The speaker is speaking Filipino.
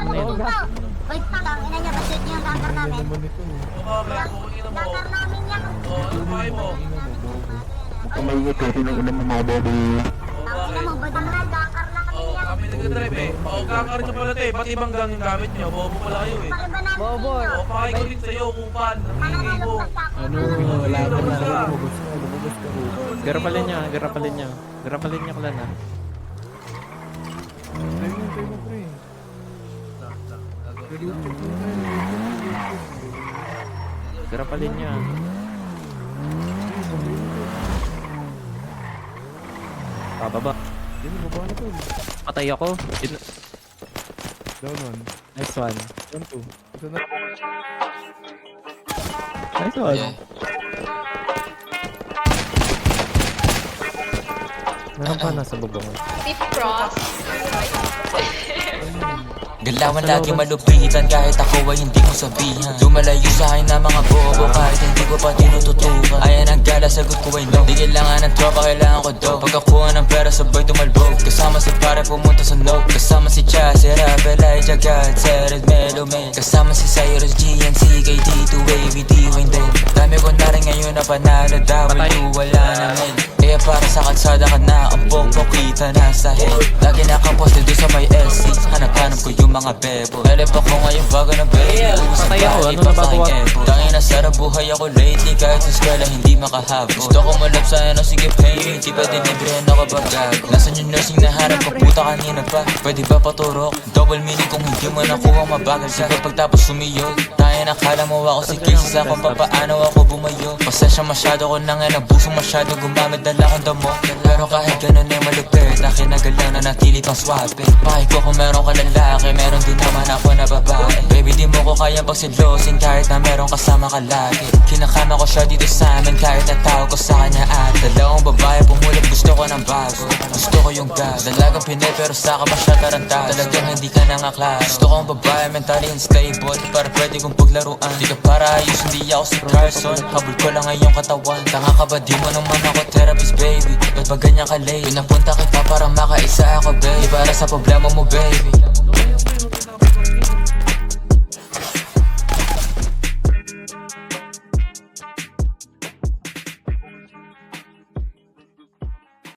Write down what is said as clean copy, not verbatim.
mo na yun. Wait lang, ina niya, budget niyo yung gangar namin. Gangar namin yan. Kumaingat kasi ng unang mga baby. Ang ina mo, budget na, gangar namin yan. Kami nag-drive eh. Gangar nyo pala tayo. Ba't ibang gang yung gamit nyo? Bobo pala kayo eh. Paliba namin Bobo. ninyo. Pakikulit sa'yo, kupal. Nangingi mo. Ano, wala ka na. Garapalin niya, garapalin niya. Garapalin niya kala na. Garapalin niya. Pababa. Patay ako. Down one. Nice one. Down two. Isa na. Nice one. Meron pa nasa bubong. Deep cross. Galawan lagi malupitan kahit ako ay hindi mo sabihan. Lumalayo sa akin na mga bobo kahit hindi ko pa tinututukan. Ayan ang gala, sagot ko ay no. Di kailangan ng tropa, kailangan ko do. Pagkakuha ng pera sabay tumalbog. Kasama si pare pumunta sa no. Kasama si Chaz, Rapper, Elijah, God, Sered, Melo, Mel. Kasama si Cyrus, GNC, KD, 2AV, D-Wayne din. Dami ko na rin ngayon na panalo, W, wala na men. Kaya para sa kalsada ka na, ang pokpok kita na sa head. Lagi nakaposte doon sa may SC. Hanap-hanap ko yung mga bebo. Elep ako ngayon bago na baby. Uusap patay ako, tayo, ano iba sa nabagawa? aking ebo. Tangin na sarap buhay ako lately. Kahit sa eskwela hindi makahabol. Gusto ko malap sa ano, sige pay me. Di ba dinibrihan ako bagag? Nasaan yung nursing na harap ko, puta kanina pa. Pwede ba paturok? Double meaning kung hindi mo nakuha mabagal. Sige pagtapos sumiyod. Tayo nakala mo ako si Casey sa kung papaano ako bumayo. Pasensya masyado ko nang nabuso masyado. Gumamit na lang ang damo. Pero kahit ganun ay malupit. Akin na galaw na natili pang swabe. Pakik ko kung meron ka lalaki, meron din naman ako na babae. Baby di mo ko kaya pagsilosin kahit na meron kasama ka lagi. Kinakama ko siya dito sa amin kahit natawag ko sa kanya at dalawang babae pumulot gusto ko ng bago. Gusto ko yung gas, dalagang pinay pero sa ka ba siya tarantado. Talagang hindi ka nangaklaro. Gusto ko ang babae mentally unstable para pwede kong paglaruan. Di ka para ayos, hindi ako si Carson. Habol ko lang ngayong katawan. Tanga ka ba di mo naman ako therapist baby? Ba't ba ganyan ka late? Pinapunta kita para makaisa ako baby. Para sa problema mo baby.